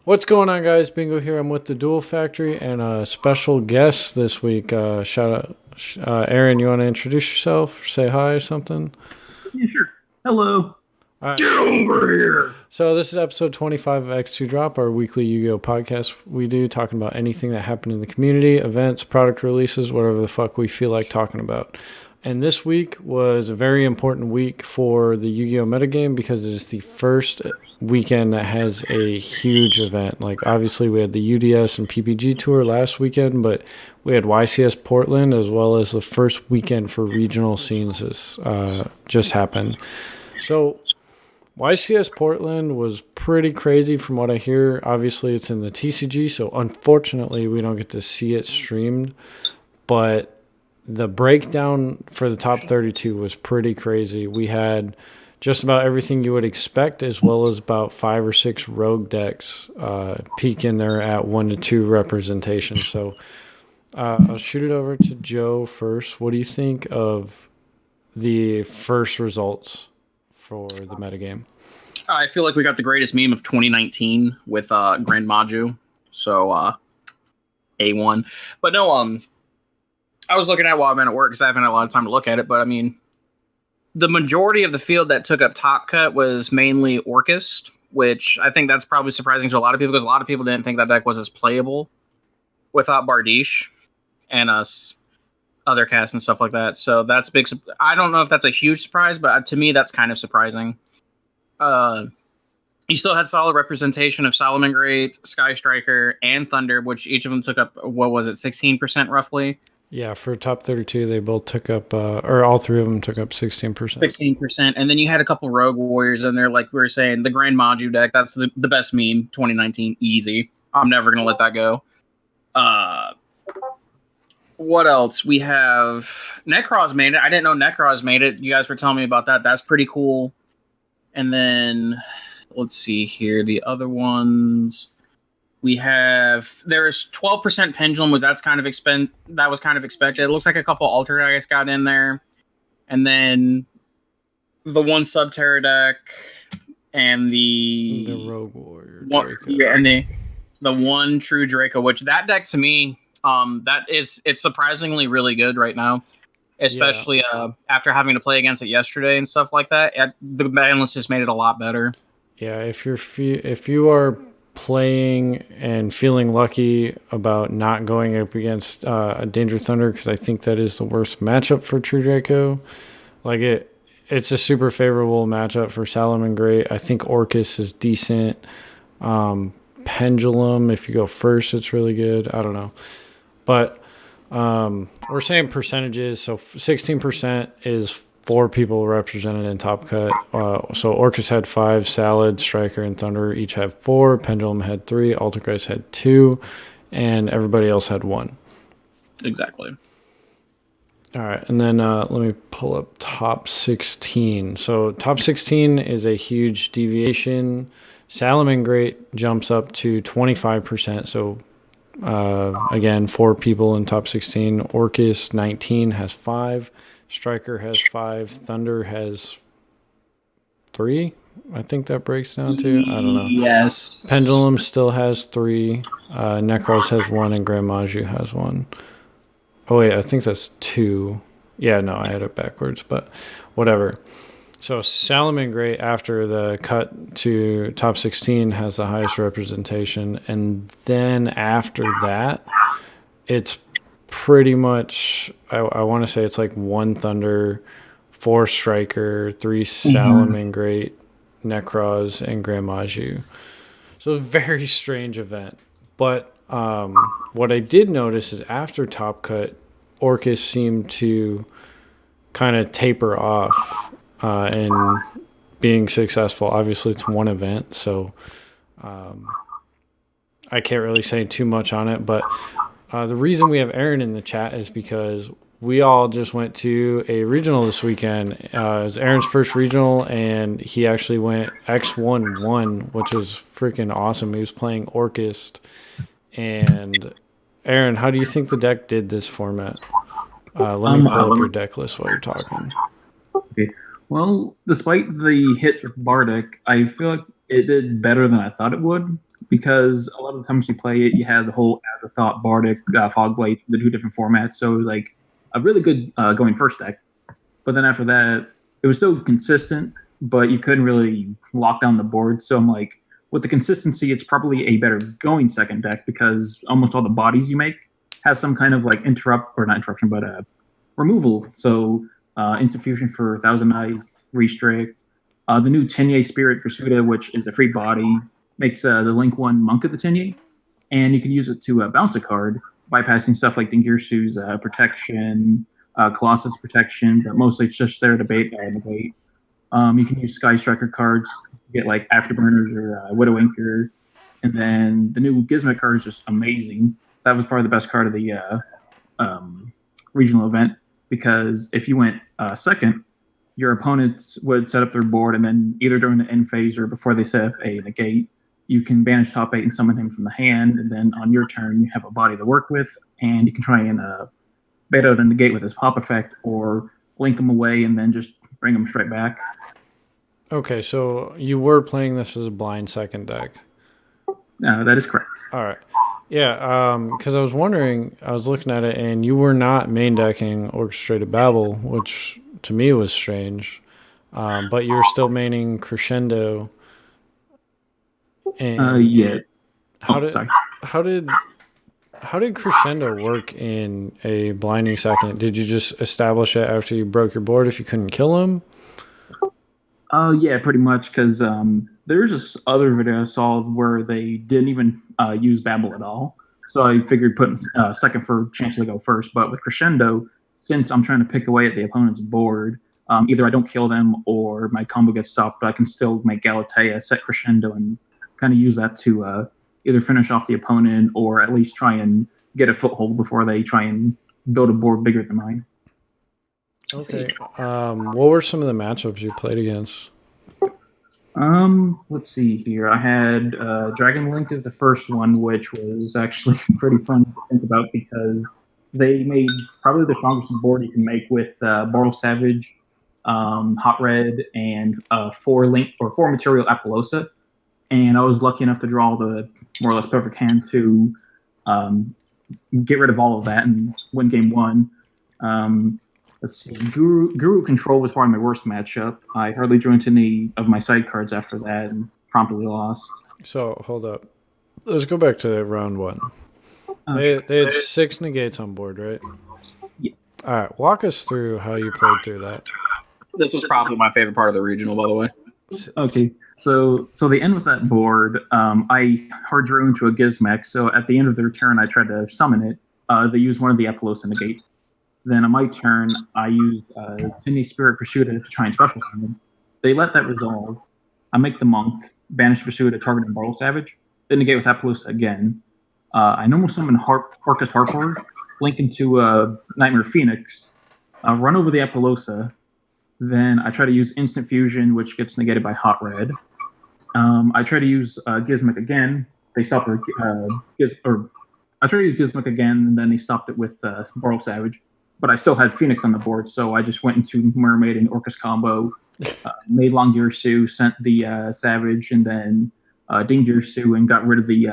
What's going on, guys? Bingo here. I'm with the Duel Factory and a special guest this week. Shout out, Aaron. You want to introduce yourself? Say hi or something? Yeah, sure. Hello. All right. Get over here. So this is episode 25 of X2 Drop, our weekly Yu-Gi-Oh podcast we do, talking about anything that happened in the community, events, product releases, whatever the fuck we feel like talking about. And this week was a very important week for the Yu-Gi-Oh metagame because it is the first weekend that has a huge event. Like, obviously, we had the UDS and PPG tour last weekend, but we had YCS Portland as well as the first weekend for regional scenes just happened. So YCS Portland was pretty crazy from what I hear. Obviously, it's in the TCG, so unfortunately, we don't get to see it streamed. But the breakdown for the top 32 was pretty crazy. We had just about everything you would expect, as well as about 5 or 6 rogue decks peak in there at 1 to 2 representation. So I'll shoot it over to Joe first. What do you think of the first results for the metagame? I feel like we got the greatest meme of 2019 with Grand Maju. So A1. But no, I was looking at while I've been at work because I haven't had a lot of time to look at it. But I mean, the majority of the field that took up top cut was mainly Orchist, which I think that's probably surprising to a lot of people because a lot of people didn't think that deck was as playable without Bardiche and us other casts and stuff like that. So that's big. I don't know if that's a huge surprise, but to me, that's kind of surprising. You still had solid representation of Solomon Great, Sky Striker, and Thunder, which each of them took up, what was it, 16% roughly? Yeah, for top 32, they both took up, or all three of them took up 16%. 16%. And then you had a couple Rogue Warriors in there, like we were saying, the Grand Maju deck. That's the best meme, 2019, easy. I'm never going to let that go. What else? We have Necros made it. I didn't know Necros made it. You guys were telling me about that. That's pretty cool. And then, let's see here. The other ones... there's 12% pendulum, but that was kind of expected. It looks like a couple alter decks got in there. And then the one Subterra deck and the Rogue Warrior Draco. Yeah, and the one true Draco, which that deck to me, it's surprisingly really good right now. Especially after having to play against it yesterday and stuff like that. The balance just made it a lot better. Yeah, if you are playing and feeling lucky about not going up against a Danger Thunder, because I think that is the worst matchup for True Draco. Like it's a super favorable matchup for Solomon Great. I think Orcus is decent. Pendulum, if you go first, it's really good. I don't know. But we're saying percentages. So 16% is 4 people represented in top cut. So Orcus had 5, Salad, Striker, and Thunder each had 4. Pendulum had 3. Altergeist had 2, and everybody else had 1. Exactly. All right, and then let me pull up top 16. So top 16 is a huge deviation. Solomon Great jumps up to 25%. So again, 4 people in top 16. Orcus 19 has 5. Striker has 5. Thunder has 3. I think that breaks down to. I don't know. Yes. Pendulum still has 3. Necros has 1, and Grand Maju has 1. Oh wait, I think that's 2. Yeah, no, I had it backwards, but whatever. So Solomon Great, after the cut to top 16, has the highest representation, and then after that, it's pretty much, I want to say it's like 1 Thunder, 4 Striker, 3 Solomon Great, Necros, and Grand Maju. So it's a very strange event. But what I did notice is after Top Cut, Orcus seemed to kind of taper off and being successful. Obviously, it's one event, so I can't really say too much on it, but the reason we have Aaron in the chat is because we all just went to a regional this weekend. It was Aaron's first regional, and he actually went X1-1, which was freaking awesome. He was playing Orchist. And Aaron, how do you think the deck did this format? Let me pull up your deck list while you're talking. Okay. Well, despite the hits with Bardic, I feel like it did better than I thought it would. because a lot of the times you play it, you have the whole Azathoth, Bardic, Fog Blade, the two different formats. So it was like a really good going first deck. But then after that, it was still consistent, but you couldn't really lock down the board. So I'm like, with the consistency, it's probably a better going second deck because almost all the bodies you make have some kind of like not interruption, but removal. So Instant Fusion for Thousand Eyes, Restrict. The new Tenye Spirit for Suda, which is a free body, makes the Link 1 Monk of the Tenye, and you can use it to bounce a card, bypassing stuff like Dingirsu's Protection, Colossus Protection, but mostly it's just there to negate. You can use Sky Striker cards to get like Afterburners or Widowinker, and then the new Gizmo card is just amazing. That was probably the best card of the regional event because if you went second, your opponents would set up their board, and then either during the end phase or before they set up a negate, you can banish top 8 and summon him from the hand, and then on your turn, you have a body to work with, and you can try and bait out a negate with his pop effect, or link him away and then just bring him straight back. Okay, so you were playing this as a blind second deck. That is correct. All right. Yeah, because I was wondering, I was looking at it, and you were not main decking Orchestrated Babel, which to me was strange. But you're still maining Crescendo. And yeah. How did Crescendo work in a blinding second? Did you just establish it after you broke your board if you couldn't kill him? Yeah, pretty much, because there was this other video I saw where they didn't even use Babel at all. So I figured putting second for chance to go first. But with Crescendo, since I'm trying to pick away at the opponent's board, either I don't kill them or my combo gets stopped, but I can still make Galatea, set Crescendo, and kind of use that to either finish off the opponent or at least try and get a foothold before they try and build a board bigger than mine. Okay. What were some of the matchups you played against? Let's see here. I had Dragon Link is the first one, which was actually pretty fun to think about because they made probably the strongest board you can make with Boral Savage, Hot Red, and 4 material Apollosa. And I was lucky enough to draw the more or less perfect hand to get rid of all of that and win game 1. Let's see. Guru Control was probably my worst matchup. I hardly drew into any of my side cards after that and promptly lost. So, hold up. Let's go back to round 1. They had 6 negates on board, right? Yeah. All right. Walk us through how you played through that. This was probably my favorite part of the regional, by the way. Okay. So the end with that board, I hard drew into a Gizmek. So at the end of their turn, I tried to summon it. They used one of the Apollosa negates. Then on my turn, I use Tenye Spirit Pursuit to try and special summon. They let that resolve. I make the Monk, banish Pursuit to target and Boral Savage, then negate with Apollosa again. I normal summon Orcus Harper, link into Nightmare Phoenix, run over the Apollosa, then I try to use Instant Fusion, which gets negated by Hot Red. I try to use Gizmek again. They stop I try to use Gizmek again, and then they stopped it with Boral Savage. But I still had Phoenix on the board, so I just went into Mermaid and Orcus combo, made Longirsu, sent the Savage, and then Dingirsu, and got rid of the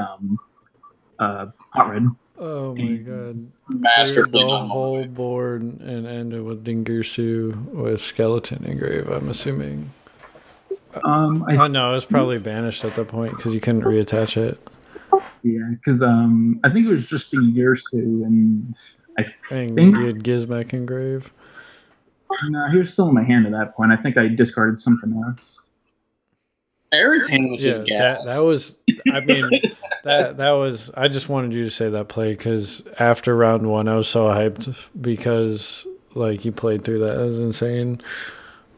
Hot Red. Oh my god. Masterfully the done. whole board and ended with Dingirsu with Skeleton Engrave, I'm assuming. No, it was probably banished at that point because you couldn't reattach it. Yeah, because I think it was just Dingirsu, and I think you had Gizmek Engrave. No, he was still in my hand at that point. I think I discarded something else. Ares' hand was just gas. That was. I mean, that was. I just wanted you to say that play because after round 1, I was so hyped because like you played through that. That was insane.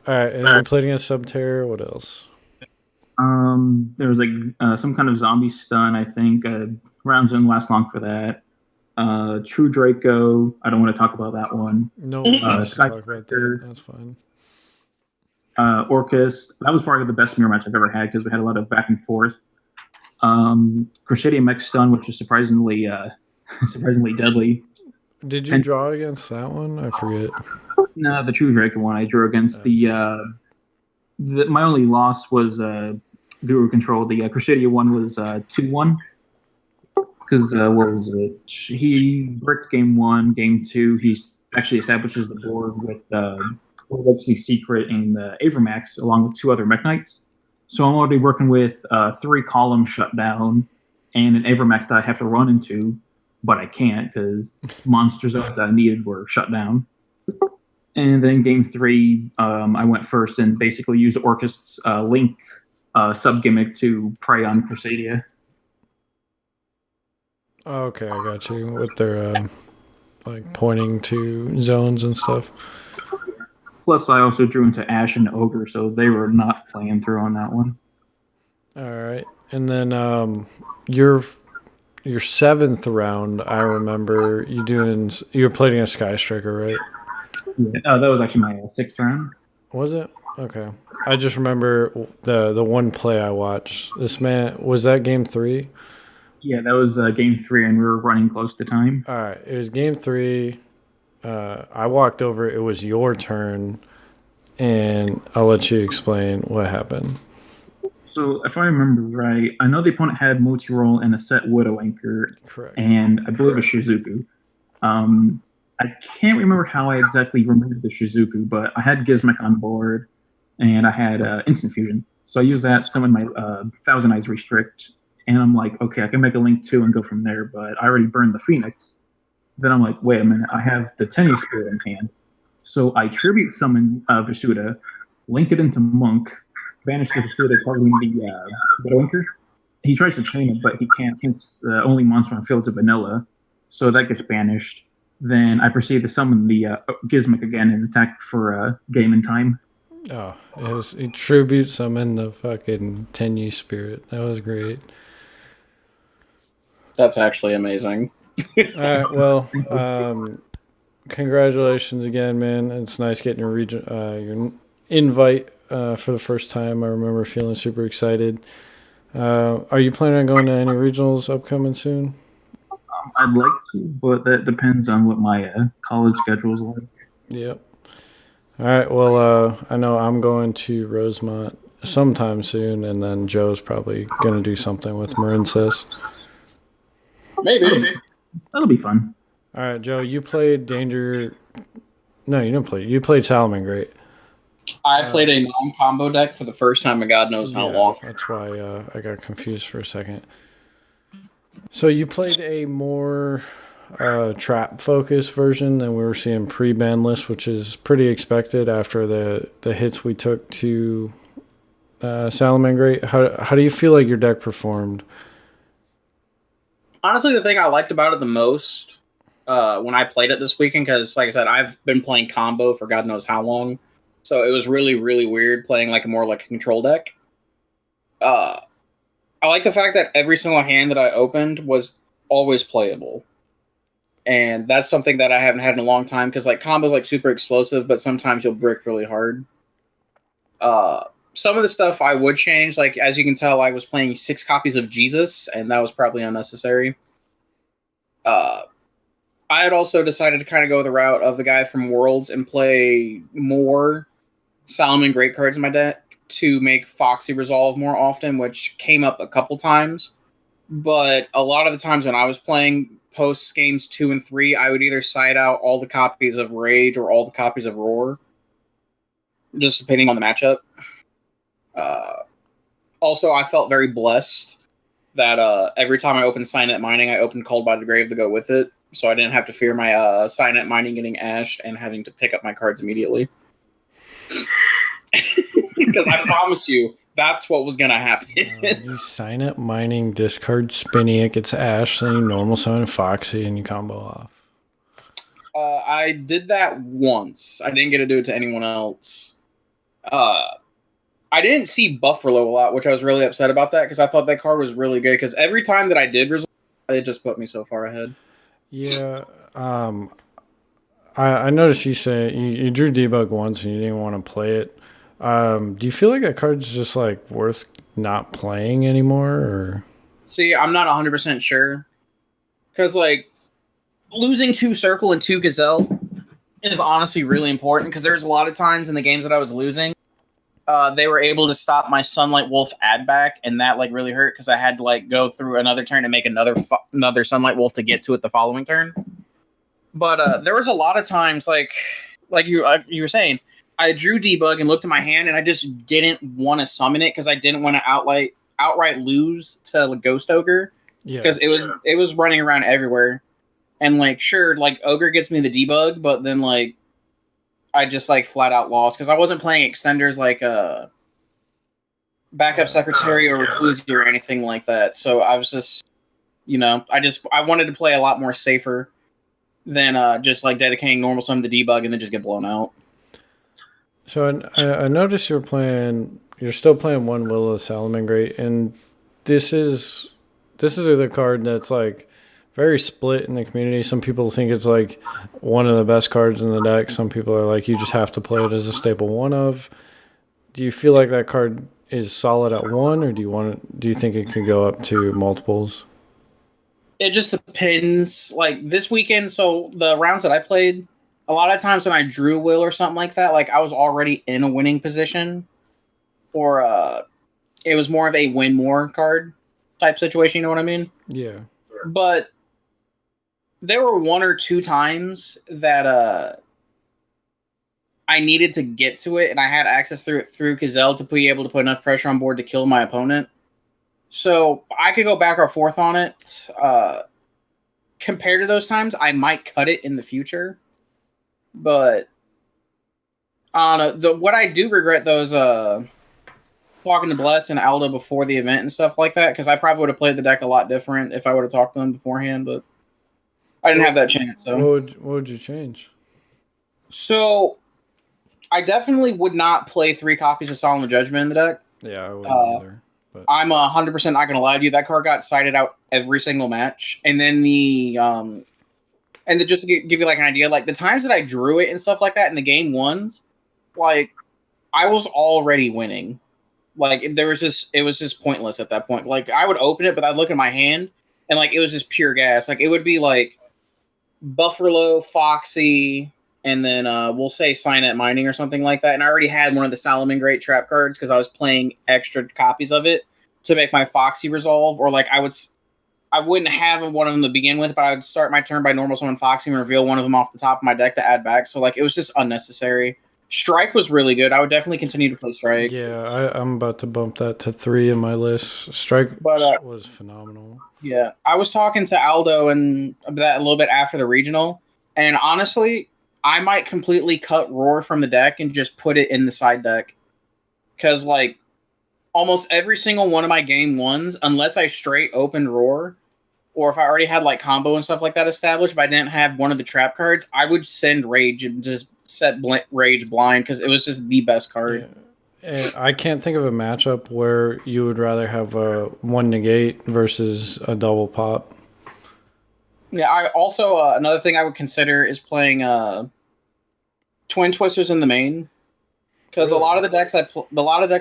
All right, and you played against Subterror. What else? There was like some kind of zombie stun. I think rounds didn't last long for that. True Draco. I don't want to talk about that one. No, Sky talk about that. That's fine. Orcus. That was probably the best mirror match I've ever had because we had a lot of back and forth. Crusadia Mech Stun, which is surprisingly deadly. Did you draw against that one? I forget. No, the True Draco one I drew against. My only loss was Guru control. The Crusadia one was 2-1. Because what was it? He bricked game 1, game 2. He actually establishes the board with Legacy Secret and Avermax, along with 2 other Mech Knights. So I'm already working with 3 columns shut down and an Avermax that I have to run into, but I can't because monster zones that I needed were shut down. And then game 3, I went first and basically used Orchest's Link sub gimmick to prey on Crusadia. Okay, I got you. With their like pointing to zones and stuff. Plus, I also drew into Ash and Ogre, so they were not playing through on that one. All right, and then your 7th round, I remember you were playing a Sky Striker, right? Yeah, that was actually my 6th round. Was it? Okay. I just remember the one play I watched. This man, was that game 3? Yeah, that was game 3, and we were running close to time. All right, it was game 3. I walked over. It was your turn, and I'll let you explain what happened. So, if I remember right, I know the opponent had multi-roll and a set Widow Anchor. Correct. And I believe a Shizuku. I can't remember how I exactly removed the Shizuku, but I had Gizmek on board, and I had Instant Fusion. So I used that, summon my Thousand Eyes Restrict, and I'm like, okay, I can make a Link 2 and go from there, but I already burned the Phoenix. Then I'm like, wait a minute, I have the Tenny Spirit in hand. So I Tribute Summon Vasuda, link it into Monk, banish the Vasuda, targeting the Widow Anchor. He tries to chain it, but he can't since the only monster on field's a vanilla. So that gets banished. Then I proceed to summon the Gizmek again and attack for game and time. Oh, it tribute summon the fucking Tenyu Spirit. That was great. That's actually amazing. All right, well, congratulations again, man. It's nice getting your invite for the first time. I remember feeling super excited. Are you planning on going to any regionals upcoming soon? I'd like to, but that depends on what my college schedule is like. Yep. All right. Well, I know I'm going to Rosemont sometime soon, and then Joe's probably going to do something with Marincess. Maybe. That'll be fun. All right, Joe, you played Danger. No, you didn't play. You played Salamangreat. I played a non-combo deck for the first time in God knows how long. That's why I got confused for a second. So you played a more trap-focused version than we were seeing pre-ban list, which is pretty expected after the hits we took to Salamangreat. How do you feel like your deck performed? Honestly, the thing I liked about it the most when I played it this weekend, because like I said, I've been playing combo for God knows how long, so it was really, really weird playing like a control deck. I like the fact that every single hand that I opened was always playable. And that's something that I haven't had in a long time, because like combo's like super explosive, but sometimes you'll brick really hard. Some of the stuff I would change, like as you can tell, I was playing 6 copies of Jesus, and that was probably unnecessary. I had also decided to kind of go the route of the guy from Worlds and play more Salamangreat cards in my deck to make Foxy Resolve more often, which came up a couple times. But a lot of the times when I was playing post games 2 and 3, I would either side out all the copies of Rage or all the copies of Roar, just depending on the matchup. Also, I felt very blessed that every time I opened Signet Mining, I opened Called by the Grave to go with it, so I didn't have to fear my Signet Mining getting ashed and having to pick up my cards immediately. Because I promise you, that's what was going to happen. You Signet Mining, discard Spinny, it gets ashed, then you normal summon Foxy, and you combo off. I did that once. I didn't get to do it to anyone else. I didn't see Buffalo a lot, which I was really upset about that, because I thought that card was really good, because every time that I did resolve, it just put me so far ahead. Yeah, I noticed you say you drew Debug once and you didn't want to play it. Do you feel like that card's just like worth not playing anymore? Or see, I'm not 100% sure, because like losing 2 Circle and 2 Gazelle is honestly really important, because there's a lot of times in the games that I was losing they were able to stop my Sunlight Wolf add back, and that like really hurt because I had to like go through another turn and make another Sunlight Wolf to get to it the following turn. But there was a lot of times like you were saying, I drew debug and looked at my hand, and I just didn't want to summon it because I didn't want to outright lose to Ghost Ogre because it was running around everywhere, and like sure like Ogre gets me the debug, but then like I just like flat out lost because I wasn't playing extenders like backup secretary or reclusi or anything like that. So I was just, I wanted to play a lot more safer than just like dedicating normal summon to debug and then just get blown out. So I noticed you're still playing one Will of Salamangreat, and this is a card that's like very split in the community. Some people think it's like one of the best cards in the deck. Some people are like, you just have to play it as a staple one of. Do you feel like that card is solid at one, or do you think it could go up to multiples? It just depends. Like this weekend, so the rounds that I played, a lot of times when I drew Will or something like that, like I was already in a winning position, or it was more of a win more card type situation. You know what I mean? Yeah. But there were one or two times that I needed to get to it, and I had access through Gazelle to be able to put enough pressure on board to kill my opponent. So I could go back or forth on it. Compared to those times, I might cut it in the future. But what I do regret though is talking to Bless and Aldo before the event and stuff like that, because I probably would have played the deck a lot different if I would have talked to them beforehand, but I didn't have that chance. So what would you change? So I definitely would not play 3 copies of Solemn Judgment in the deck. Yeah, I wouldn't either. But I'm 100% not going to lie to you. That card got sided out every single match. And then just to give you like an idea, like the times that I drew it and stuff like that in the game ones, like I was already winning. Like it was just pointless at that point. Like I would open it, but I'd look at my hand and like it was just pure gas. Like it would be like Buffalo, Foxy, and then we'll say Signet Mining or something like that. And I already had one of the Salamangreat trap cards because I was playing extra copies of it to make my Foxy resolve. Or like I wouldn't have one of them to begin with, but I would start my turn by normal summon Foxy and reveal one of them off the top of my deck to add back. So like it was just unnecessary. Strike was really good. I would definitely continue to play Strike. Yeah, I'm about to bump that to 3 in my list. Strike was phenomenal. Yeah, I was talking to Aldo and that a little bit after the regional, and honestly, I might completely cut Roar from the deck and just put it in the side deck. Because, like, almost every single one of my game ones, unless I straight opened Roar, or if I already had, like, combo and stuff like that established, but I didn't have one of the trap cards, I would send Rage and just set Rage blind, because it was just the best card. Yeah. And I can't think of a matchup where you would rather have a 1 negate versus a double pop. Yeah, I also, another thing I would consider is playing Twin Twisters in the main, because a lot of the decks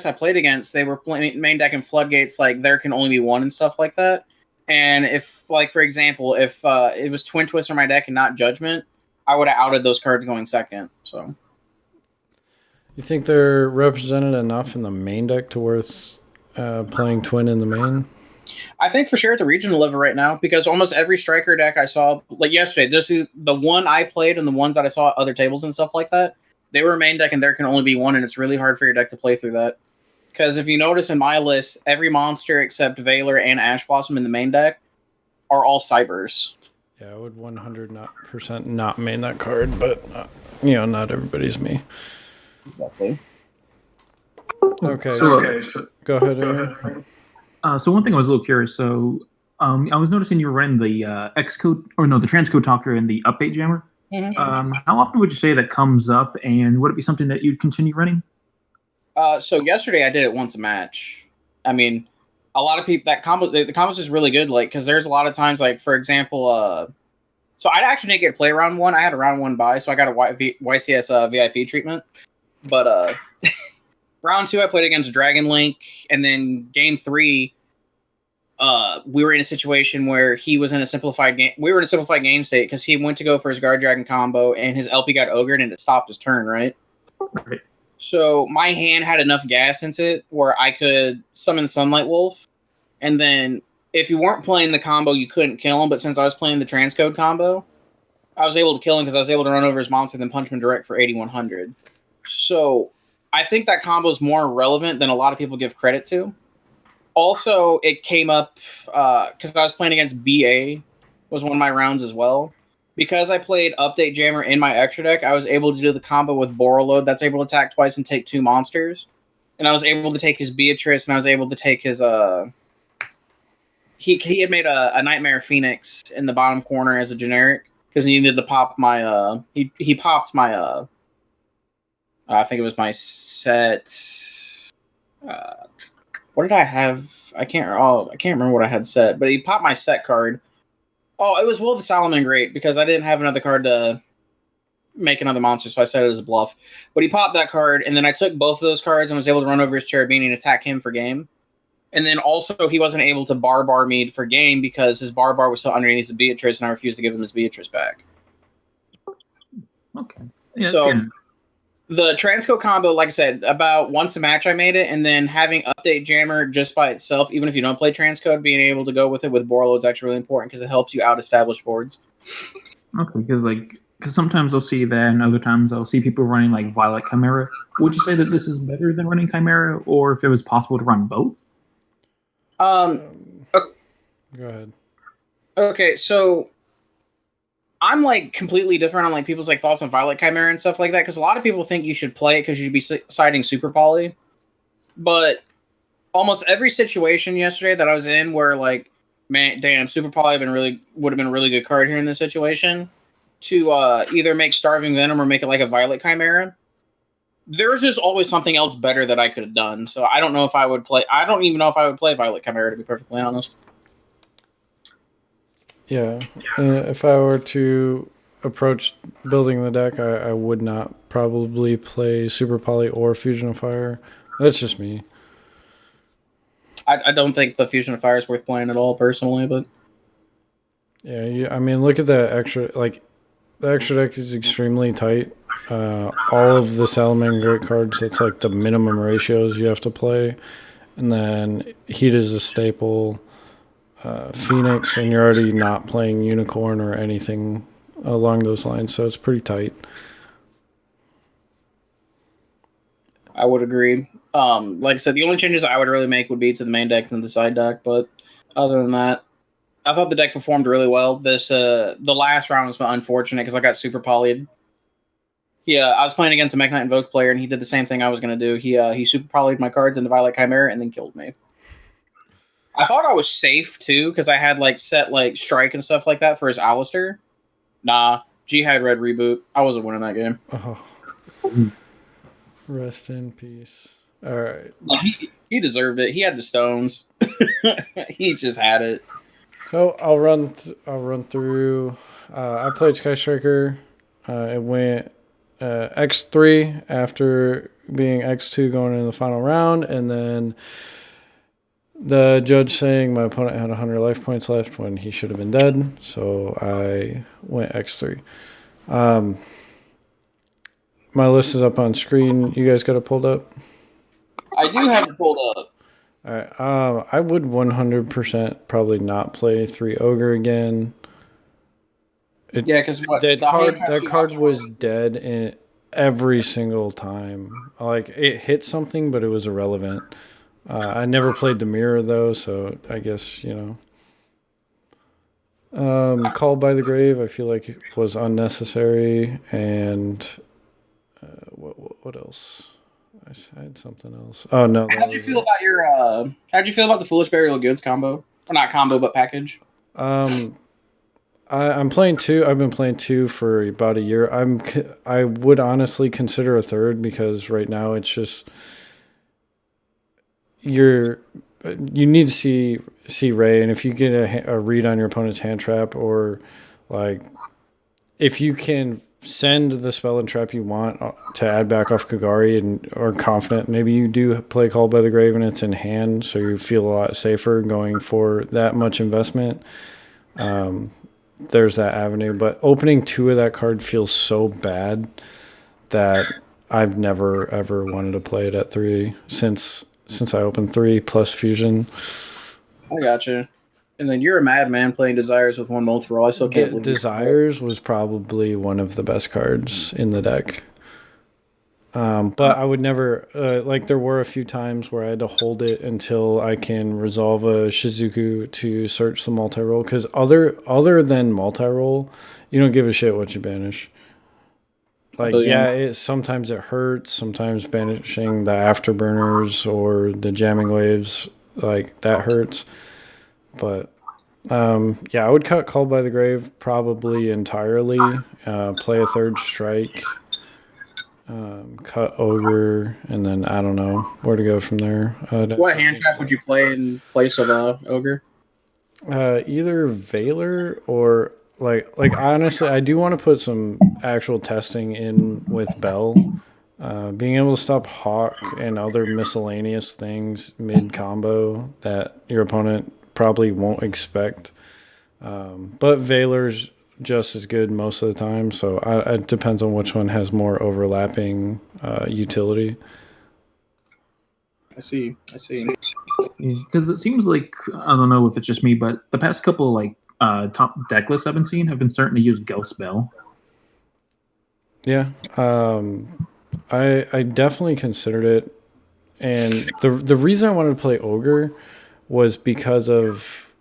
I played against, they were playing main deck and floodgates, like there can only be one and stuff like that. And if, like for example, if it was Twin Twister in my deck and not Judgment, I would have outed those cards going second. So, you think they're represented enough in the main deck to worth playing Twin in the main? I think for sure at the regional level right now, because almost every striker deck I saw, like yesterday, this is the one I played and the ones that I saw at other tables and stuff like that, they were main deck and there can only be one, and it's really hard for your deck to play through that. Because if you notice in my list, every monster except Valor and Ash Blossom in the main deck are all Cybers. Yeah, I would 100% not main that card, but not everybody's me. Exactly. Okay, So, go ahead, Aaron. So one thing I was a little curious. So I was noticing you were running the the transcode talker and the update jammer. Mm-hmm. How often would you say that comes up, and would it be something that you'd continue running? So yesterday I did it once a match. I mean, a lot of people, the combos is really good, like, because there's a lot of times, like, for example, so I actually didn't get to play round 1. I had a round 1 bye, so I got a YCS VIP treatment. But round 2 I played against Dragon Link, and then game 3, we were in a situation where he was in a simplified game. We were in a simplified game state because he went to go for his Guard Dragon combo, and his LP got ogred, and it stopped his turn, right? Right. So my hand had enough gas into it where I could summon Sunlight Wolf, and then if you weren't playing the combo, you couldn't kill him. But since I was playing the transcode combo, I was able to kill him because I was able to run over his monster and then punch him direct for 8100. So I think that combo is more relevant than a lot of people give credit to. Also, it came up because I was playing against BA, was one of my rounds as well. Because I played Update Jammer in my extra deck, I was able to do the combo with Borreload that's able to attack twice and take 2 monsters. And I was able to take his Beatrice, and I was able to take his... He had made a Nightmare Phoenix in the bottom corner as a generic, because he needed to pop my... He popped my... I think it was my set... what did I have? I can't remember what I had set, but he popped my set card. Oh, it was Will the Solomon Great, because I didn't have another card to make another monster, so I set it as a bluff. But he popped that card, and then I took both of those cards and was able to run over his Cherubini and attack him for game. And then also, he wasn't able to bar me for game because his bar was still underneath his Beatrice, and I refused to give him his Beatrice back. Okay. Yeah, so... The Transco combo, like I said, about once a match I made it, and then having Update Jammer just by itself, even if you don't play Transcode, being able to go with it with Borreload is actually really important because it helps you out-establish boards. Okay, because sometimes I'll see that, and other times I'll see people running like Violet Chimera. Would you say that this is better than running Chimera, or if it was possible to run both? Go ahead. Okay, so I'm like completely different on like people's like thoughts on Violet Chimera and stuff like that, because a lot of people think you should play it because you'd be siding Super Poly. But almost every situation yesterday that I was in where like, man, damn, Super Poly would have been a really good card here in this situation to either make Starving Venom or make it like a Violet Chimera. There's just always something else better that I could have done. So I don't know if I would play. I don't even know if I would play Violet Chimera, to be perfectly honest. Yeah, if I were to approach building the deck, I would not probably play Super Poly or Fusion of Fire. That's just me. I don't think the Fusion of Fire is worth playing at all, personally, but... Yeah, I mean, look at the extra... Like, the extra deck is extremely tight. All of the Salamangreat Great cards, that's like the minimum ratios you have to play. And then Heat is a staple... Phoenix, and you're already not playing Unicorn or anything along those lines, so it's pretty tight. I would agree. Like I said, the only changes I would really make would be to the main deck and the side deck, but other than that, I thought the deck performed really well. The last round was unfortunate because I got super polyed. I was playing against a Mech Knight Invoke player, and he did the same thing I was going to do. He super polyed my cards into Violet Chimera and then killed me. I thought I was safe, too, because I had, like, set, like, Strike and stuff like that for his Alistair. Nah, Jihad Red Reboot. I wasn't winning that game. Oh. Rest in peace. All right. He deserved it. He had the stones. He just had it. So I'll run through. I played Sky Striker. It went X3 after being X2 going into the final round, and then the judge saying my opponent had 100 life points left when he should have been dead, so I went X3. My list is up on screen. You guys got it pulled up? I do have it pulled up. All right. I would 100% probably not play 3 Ogre again. Because that card was dead in every single time. Like, it hit something, but it was irrelevant. I never played the mirror, though, so I guess, Called by the Grave, I feel like it was unnecessary, and what else? I had something else. Oh, no. How'd you feel about the Foolish Burial of Goods combo? Or not combo, but package? I'm playing 2. I've been playing 2 for about a year. I would honestly consider a third, because right now it's just... You need to see Ray, and if you get a read on your opponent's hand trap, or like if you can send the spell and trap you want to add back off Kagari and or confident, maybe you do play Called by the Grave and it's in hand, so you feel a lot safer going for that much investment. There's that avenue, but opening 2 of that card feels so bad that I've never ever wanted to play it at 3 since I opened 3 plus Fusion. I gotcha. And then you're a madman playing Desires with one multi-roll. I still can't believe Desires was probably one of the best cards in the deck. But I would never, there were a few times where I had to hold it until I can resolve a Shizuku to search the multi-roll. Because other than multi-roll, you don't give a shit what you banish. Sometimes it hurts. Sometimes banishing the afterburners or the jamming waves, that hurts. But I would cut Called by the Grave probably entirely. Play a third strike. Cut Ogre, and then I don't know where to go from there. What hand trap would you play in place of Ogre? Either Valor or honestly, I do want to put some actual testing in with Bell. Being able to stop Hawk and other miscellaneous things mid combo that your opponent probably won't expect. But Valor's just as good most of the time, so it depends on which one has more overlapping utility. I see. Because it seems like, I don't know if it's just me, but the past couple top deck lists I've been seeing have been starting to use Ghost Bell. Yeah, I definitely considered it, and the reason I wanted to play Ogre was because of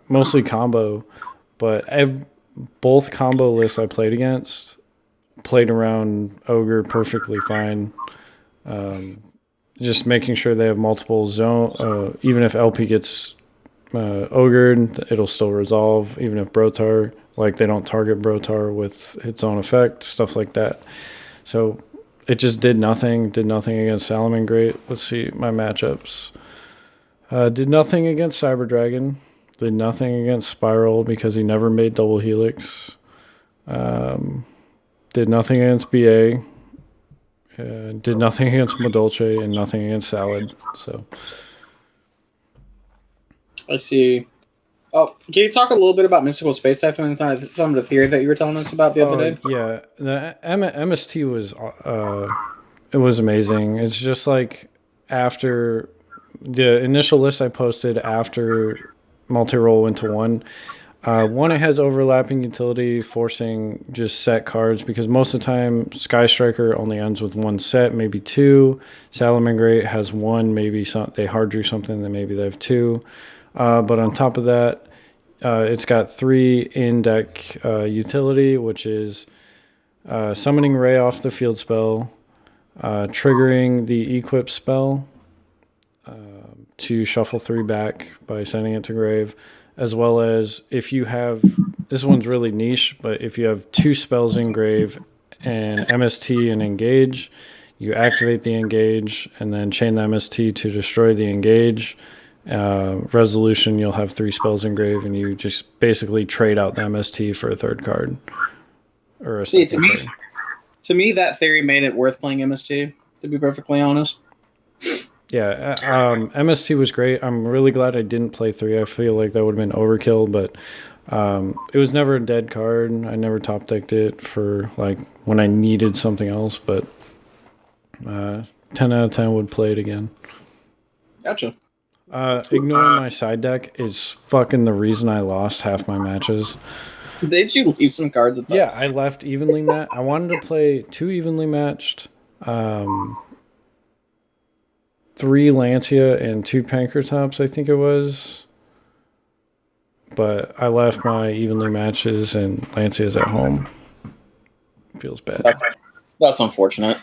mostly combo. But both combo lists I played against played around Ogre perfectly fine. Just making sure they have multiple zone. Even if LP gets Ogred, it'll still resolve. Even if Brotar, they don't target Brotar with its own effect, stuff like that. So it just did nothing. Did nothing against Salamangreat. Let's see my matchups. Did nothing against Cyber Dragon. Did nothing against Spiral because he never made double helix. Did nothing against BA. Did nothing against Modolce and nothing against Salad. So I see. Oh, can you talk a little bit about Mystical Space Typhoon and some of the theory that you were telling us about the other day? Yeah, the MST was it was amazing. It's just after the initial list I posted after multi-roll went to 1. One, it has overlapping utility, forcing just set cards, because most of the time Sky Striker only ends with 1 set, maybe 2. Salamangreat has 1, maybe they hard drew something, then maybe they have 2. But on top of that, it's got 3 in-deck utility, which is summoning Ray off the field spell, triggering the equip spell, to shuffle 3 back by sending it to grave, as well as if you have, this one's really niche, but if you have 2 spells in grave and MST and engage, you activate the engage and then chain the MST to destroy the engage. Resolution, you'll have 3 spells in grave and you just basically trade out the MST for a third card. Or a to me, that theory made it worth playing MST, to be perfectly honest. Yeah, MST was great. I'm really glad I didn't play 3. I feel like that would have been overkill, but it was never a dead card. I never top decked it for when I needed something else, but 10 out of 10 would play it again. Gotcha. Ignoring my side deck is fucking the reason I lost half my matches. Did you leave some cards at that? Yeah, I left evenly matched. I wanted to play 2 evenly matched. 3 Lancia and 2 Pankratops, I think it was. But I left my evenly matches and Lancia's at home. Feels bad. That's unfortunate.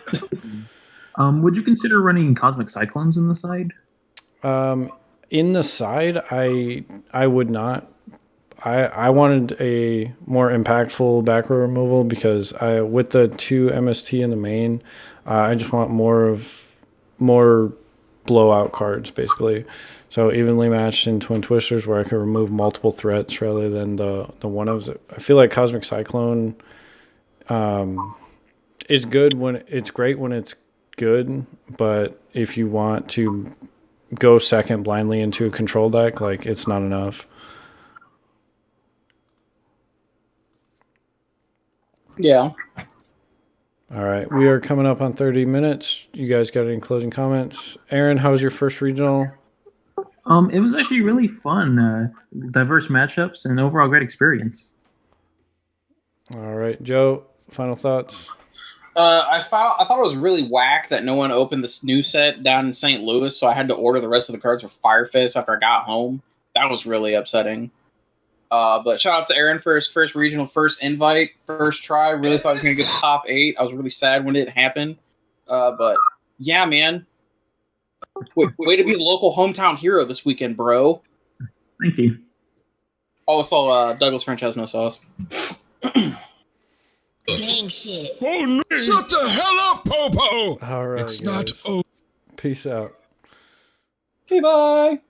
Would you consider running Cosmic Cyclones in the side? In the side, I would not. I wanted a more impactful back row removal because with the 2 MST in the main, I just want more blowout cards, basically. So evenly matched in Twin Twisters where I can remove multiple threats rather than the one of. I feel like Cosmic Cyclone is good when it's great when it's good, but if you want to go second blindly into a control deck, it's not enough. Yeah. All right. We are coming up on 30 minutes. You guys got any closing comments? Aaron, how was your first regional? It was actually really fun. Diverse matchups and overall great experience. All right. Joe, final thoughts? I thought it was really whack that no one opened this new set down in St. Louis, so I had to order the rest of the cards for Fire Fist after I got home. That was really upsetting. But shout out to Aaron for his first regional, first invite, first try. Really thought he was going to get the top 8. I was really sad when it happened. But yeah, man. Way to be the local hometown hero this weekend, bro. Thank you. Also, Douglas French has no sauce. Gang shit. Oh, no. Shut the hell up, Popo. All right. It's guys. not over. Peace out. Okay, bye.